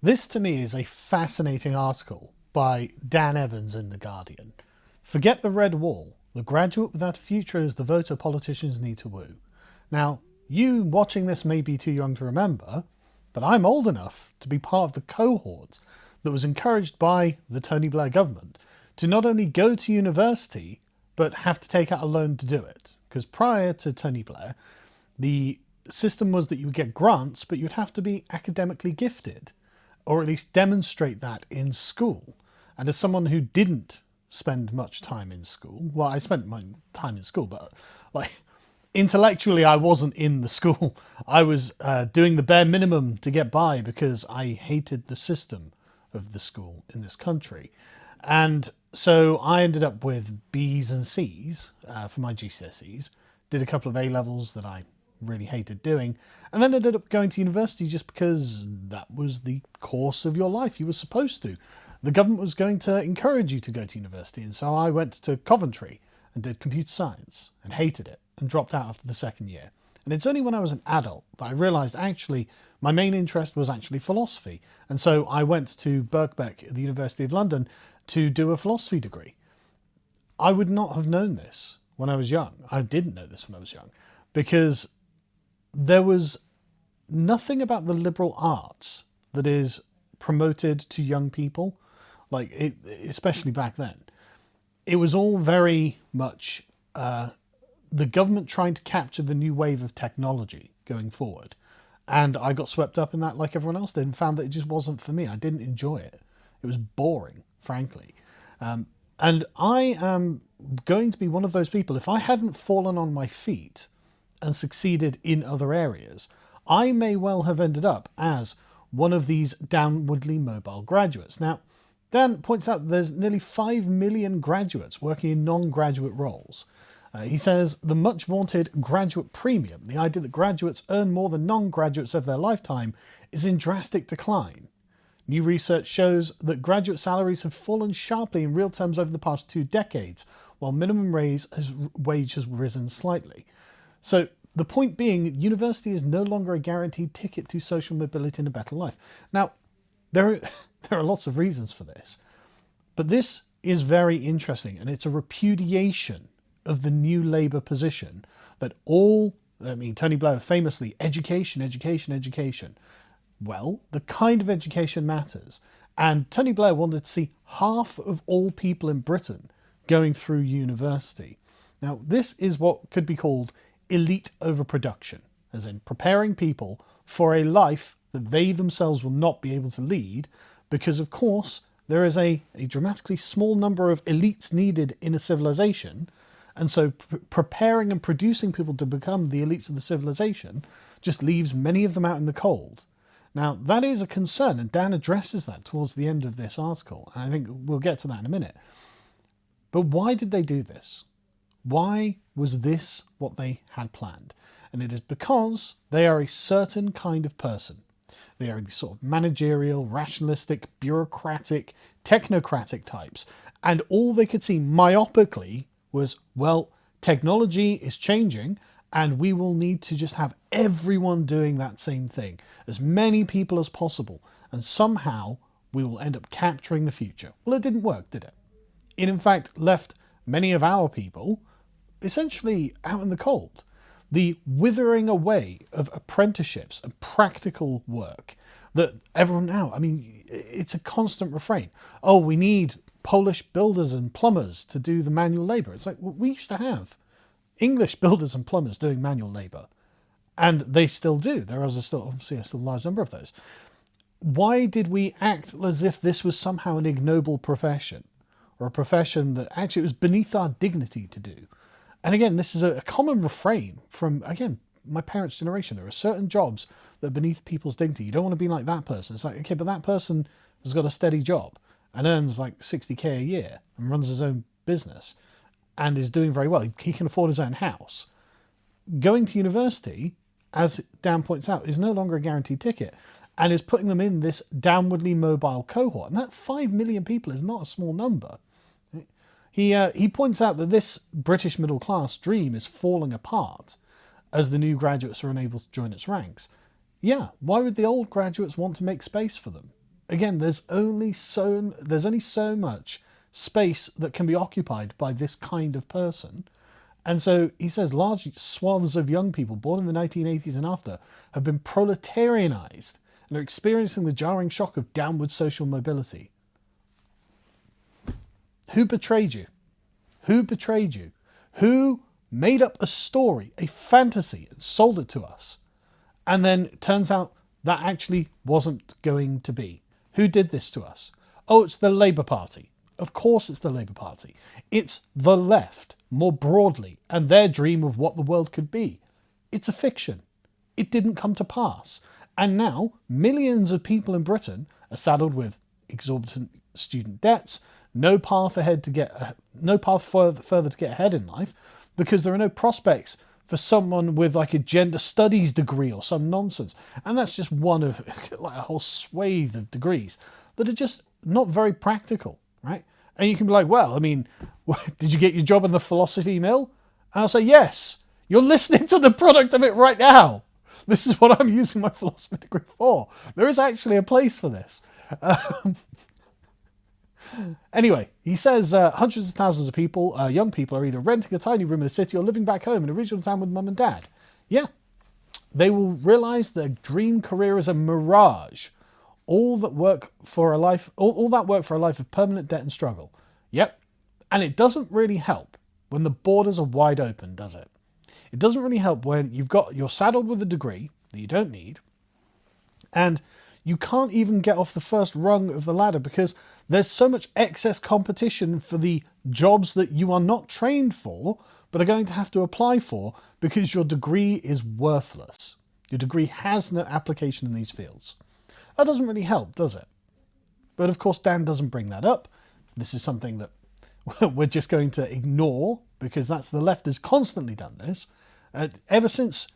This to me is a fascinating article by Dan Evans in The Guardian. Forget the red wall. The graduate without a future is the voter politicians need to woo. Now, you watching this may be too young to remember, but I'm old enough to be part of the cohort that was encouraged by the Tony Blair government to not only go to university, but have to take out a loan to do it. Because prior to Tony Blair, the system was that you would get grants, but you'd have to be academically gifted, or at least demonstrate that in school. And as someone who didn't spend much time in school, well, I spent my time in school, but like intellectually I wasn't in the school. I was doing the bare minimum to get by because I hated the system of the school in this country. And so I ended up with B's and C's for my GCSEs, did a couple of A-levels that I really hated doing, and then ended up going to university just because that was the course of your life. You were supposed to. The government was going to encourage you to go to university, and so I went to Coventry and did computer science and hated it and dropped out after the second year. And it's only when I was an adult that I realised actually my main interest was actually philosophy, and so I went to Birkbeck at the University of London to do a philosophy degree. I would not have known this when I was young. I didn't know this when I was young because there was nothing about the liberal arts that is promoted to young people, like it, especially back then. It was all very much the government trying to capture the new wave of technology going forward. And I got swept up in that like everyone else did and found that it just wasn't for me. I didn't enjoy it. It was boring, frankly. And I am going to be one of those people, if I hadn't fallen on my feet and succeeded in other areas, I may well have ended up as one of these downwardly mobile graduates. Now, Dan points out there's nearly 5 million graduates working in non-graduate roles. He says the much vaunted graduate premium, the idea that graduates earn more than non-graduates over their lifetime, is in drastic decline. New research shows that graduate salaries have fallen sharply in real terms over the past 2 decades, while minimum wage has risen slightly. So the point being, university is no longer a guaranteed ticket to social mobility and a better life. Now, there are lots of reasons for this, but this is very interesting, and it's a repudiation of the new Labour position that Tony Blair famously, education, education, education. Well, the kind of education matters, and Tony Blair wanted to see half of all people in Britain going through university. Now, this is what could be called elite overproduction, as in preparing people for a life that they themselves will not be able to lead, because of course there is a dramatically small number of elites needed in a civilization, and so preparing and producing people to become the elites of the civilization just leaves many of them out in the cold. Now, that is a concern, and Dan addresses that towards the end of this article, and I think we'll get to that in a minute. But why did they do this? Why was this what they had planned? And it is because they are a certain kind of person. They are the sort of managerial, rationalistic, bureaucratic, technocratic types. And all they could see myopically was, well, technology is changing and we will need to just have everyone doing that same thing, as many people as possible, and somehow we will end up capturing the future. Well, it didn't work, did it? It in fact left many of our people essentially out in the cold. The withering away of apprenticeships and practical work that everyone now, it's a constant refrain. Oh, we need Polish builders and plumbers to do the manual labour. It's like, well, we used to have English builders and plumbers doing manual labour, and they still do. There is obviously a large number of those. Why did we act as if this was somehow an ignoble profession, or a profession that actually it was beneath our dignity to do? And again, this is a common refrain from, again, my parents' generation. There are certain jobs that are beneath people's dignity. You don't want to be like that person. It's like, okay, but that person has got a steady job and earns like 60k a year and runs his own business and is doing very well. He can afford his own house. Going to university, as Dan points out, is no longer a guaranteed ticket and is putting them in this downwardly mobile cohort. And that 5 million people is not a small number. He points out that this British middle class dream is falling apart as the new graduates are unable to join its ranks. Yeah, why would the old graduates want to make space for them? Again, there's only so much space that can be occupied by this kind of person. And so he says large swaths of young people born in the 1980s and after have been proletarianized and are experiencing the jarring shock of downward social mobility. Who betrayed you? Who betrayed you? Who made up a story, a fantasy, and sold it to us? And then it turns out that actually wasn't going to be. Who did this to us? Oh, it's the Labour Party. Of course it's the Labour Party. It's the left, more broadly, and their dream of what the world could be. It's a fiction. It didn't come to pass. And now millions of people in Britain are saddled with exorbitant student debts, no path further to get ahead in life, because there are no prospects for someone with like a gender studies degree or some nonsense. And that's just one of like a whole swathe of degrees that are just not very practical, right? And you can be like, well, I mean, did you get your job in the philosophy mill? And I'll say, yes. You're listening to the product of it right now. This is what I'm using my philosophy degree for. There is actually a place for this. Anyway, he says hundreds of thousands of people, young people, are either renting a tiny room in a city or living back home in a regional town with mum and dad. Yeah, they will realise their dream career is a mirage. All that work for a life of permanent debt and struggle. Yep, and it doesn't really help when the borders are wide open, does it? It doesn't really help when you're saddled with a degree that you don't need, and you can't even get off the first rung of the ladder because there's so much excess competition for the jobs that you are not trained for, but are going to have to apply for because your degree is worthless. Your degree has no application in these fields. That doesn't really help, does it? But of course, Dan doesn't bring that up. This is something that we're just going to ignore because the left has constantly done this. Ever since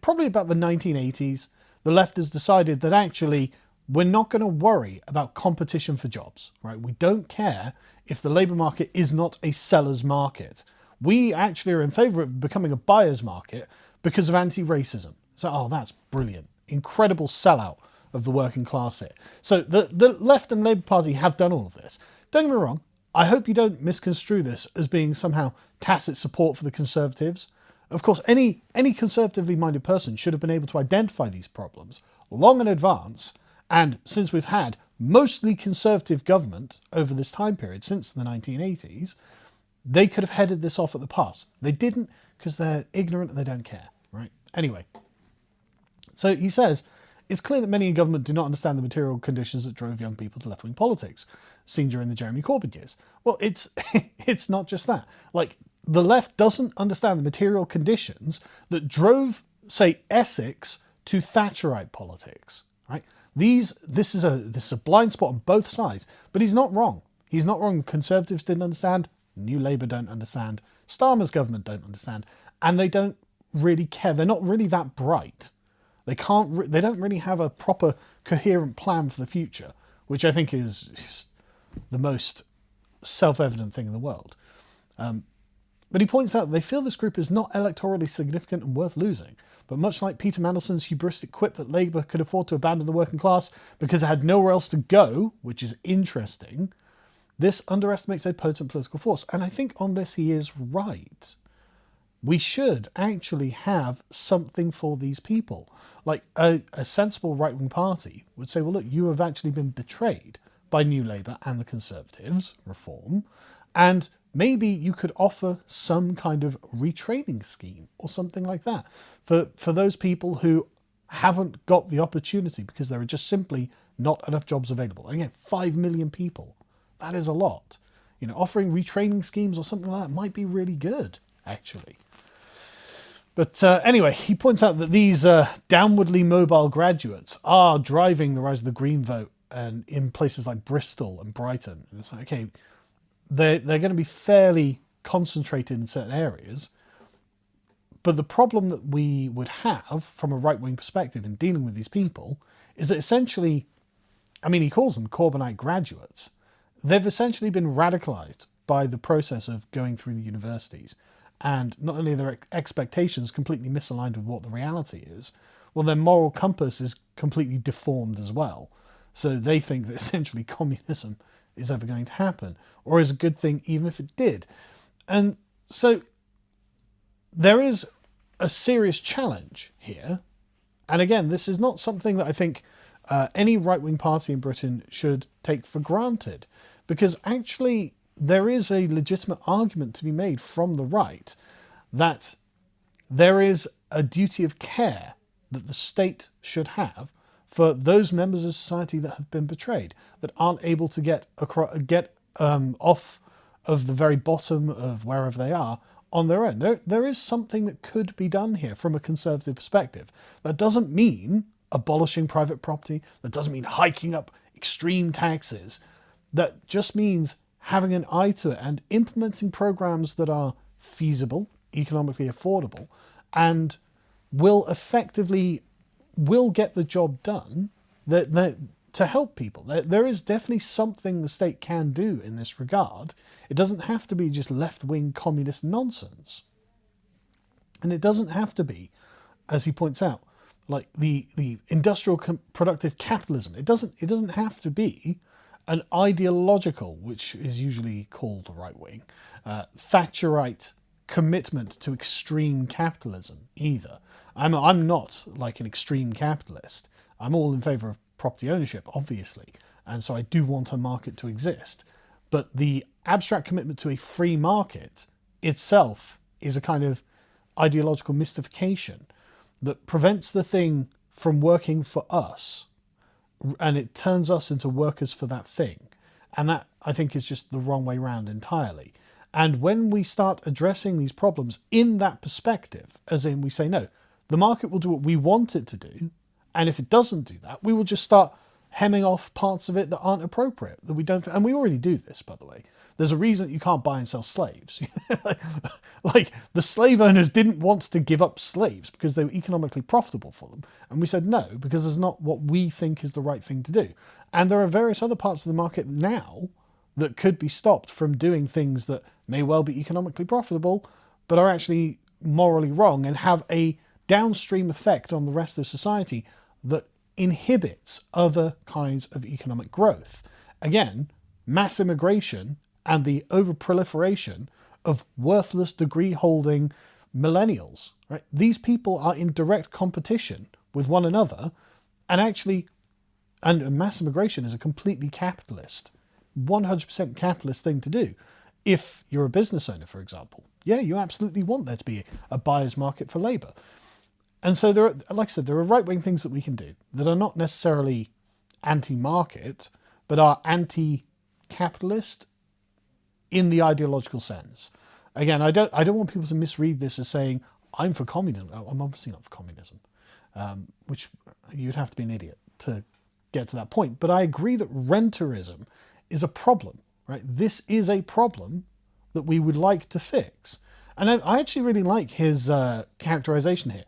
probably about the 1980s, the left has decided that actually we're not going to worry about competition for jobs, right? We don't care if the labour market is not a seller's market. We actually are in favour of becoming a buyer's market because of anti-racism. So, that's brilliant. Incredible sellout of the working class here. So the left and Labour Party have done all of this. Don't get me wrong. I hope you don't misconstrue this as being somehow tacit support for the Conservatives. Of course, any conservatively minded person should have been able to identify these problems long in advance. And since we've had mostly Conservative government over this time period, since the 1980s, they could have headed this off at the pass. They didn't because they're ignorant and they don't care, right? Anyway, so he says, it's clear that many in government do not understand the material conditions that drove young people to left-wing politics, seen during the Jeremy Corbyn years. Well, it's not just that. Like, the left doesn't understand the material conditions that drove, say, Essex to Thatcherite politics, right? This is a blind spot on both sides, but he's not wrong. He's not wrong. Conservatives didn't understand, New Labour don't understand, Starmer's government don't understand, and they don't really care. They're not really that bright. They don't really have a proper coherent plan for the future, which I think is just the most self-evident thing in the world. But he points out they feel this group is not electorally significant and worth losing. But much like Peter Mandelson's hubristic quip that Labour could afford to abandon the working class because it had nowhere else to go, which is interesting, this underestimates a potent political force. And I think on this he is right. We should actually have something for these people. Like a sensible right-wing party would say, well, look, you have actually been betrayed by New Labour and the Conservatives, Reform, and maybe you could offer some kind of retraining scheme or something like that for those people who haven't got the opportunity because there are just simply not enough jobs available. And again, 5 million people, that is a lot. Offering retraining schemes or something like that might be really good, actually. But anyway, he points out that these downwardly mobile graduates are driving the rise of the Green vote and in places like Bristol and Brighton. And it's like, okay, they're going to be fairly concentrated in certain areas. But the problem that we would have from a right-wing perspective in dealing with these people is that essentially, he calls them Corbynite graduates. They've essentially been radicalised by the process of going through the universities. And not only are their expectations completely misaligned with what the reality is, well, their moral compass is completely deformed as well. So they think that essentially communism is ever going to happen, or is a good thing even if it did. And so there is a serious challenge here. And again, this is not something that I think any right-wing party in Britain should take for granted, because actually there is a legitimate argument to be made from the right that there is a duty of care that the state should have for those members of society that have been betrayed, that aren't able to get off of the very bottom of wherever they are on their own. There is something that could be done here from a conservative perspective. That doesn't mean abolishing private property. That doesn't mean hiking up extreme taxes. That just means having an eye to it and implementing programs that are feasible, economically affordable, and will get the job done to help people. There is definitely something the state can do in this regard. It doesn't have to be just left-wing communist nonsense. And it doesn't have to be, as he points out, like the industrial productive capitalism. It doesn't have to be an ideological, which is usually called the right wing, Thatcherite commitment to extreme capitalism either. I'm not like an extreme capitalist. I'm all in favour of property ownership, obviously, and so I do want a market to exist. But the abstract commitment to a free market itself is a kind of ideological mystification that prevents the thing from working for us, and it turns us into workers for that thing. And that, I think, is just the wrong way round entirely. And when we start addressing these problems in that perspective, as in we say, no, the market will do what we want it to do, and if it doesn't do that, we will just start hemming off parts of it that aren't appropriate, that we don't, and we already do this, by the way. There's a reason that you can't buy and sell slaves. Like, the slave owners didn't want to give up slaves because they were economically profitable for them. And we said no, because it's not what we think is the right thing to do. And there are various other parts of the market now that could be stopped from doing things that may well be economically profitable, but are actually morally wrong and have a downstream effect on the rest of society that inhibits other kinds of economic growth. Again, mass immigration and the overproliferation of worthless degree-holding millennials. Right? These people are in direct competition with one another, and mass immigration is a completely capitalist, 100% capitalist thing to do. If you're a business owner, for example, yeah, you absolutely want there to be a buyer's market for labour. And so there are, like I said, there are right-wing things that we can do that are not necessarily anti-market, but are anti-capitalist in the ideological sense. Again, I don't want people to misread this as saying I'm for communism. I'm obviously not for communism, which you'd have to be an idiot to get to that point. But I agree that renterism is a problem. Right? This is a problem that we would like to fix. And I actually really like his characterization here.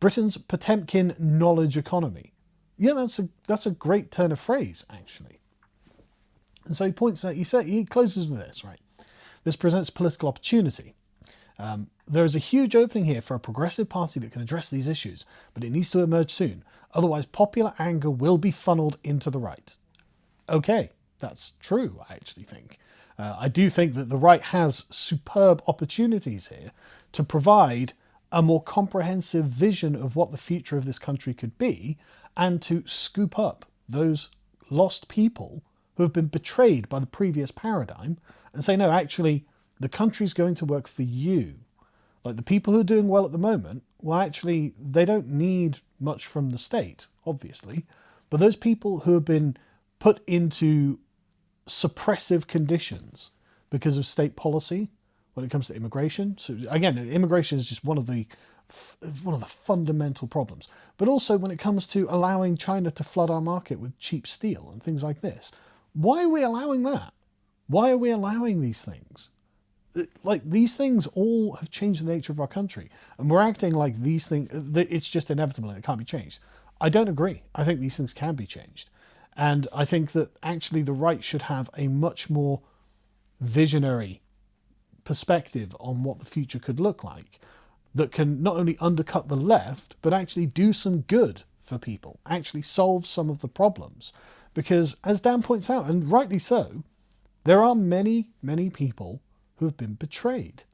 Britain's Potemkin knowledge economy. Yeah, that's a great turn of phrase, actually. And so he points out, he closes with this, right? This presents political opportunity. There is a huge opening here for a progressive party that can address these issues, but it needs to emerge soon. Otherwise, popular anger will be funneled into the right. Okay, that's true, I actually think. I do think that the right has superb opportunities here to provide a more comprehensive vision of what the future of this country could be, and to scoop up those lost people who have been betrayed by the previous paradigm and say, no, actually, the country's going to work for you. Like the people who are doing well at the moment, well, actually, they don't need much from the state, obviously, but those people who have been put into suppressive conditions because of state policy when it comes to immigration. So again, immigration is just one of the fundamental problems. But also when it comes to allowing China to flood our market with cheap steel and things like this. Why are we allowing that? Why are we allowing these things? Like, these things all have changed the nature of our country, and we're acting like these things, it's just inevitable and it can't be changed. I don't agree. I think these things can be changed. And I think that actually the right should have a much more visionary perspective on what the future could look like, that can not only undercut the left, but actually do some good for people, actually solve some of the problems. Because, as Dan points out, and rightly so, there are many, many people who have been betrayed,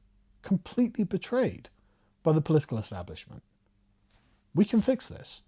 completely betrayed by the political establishment. We can fix this.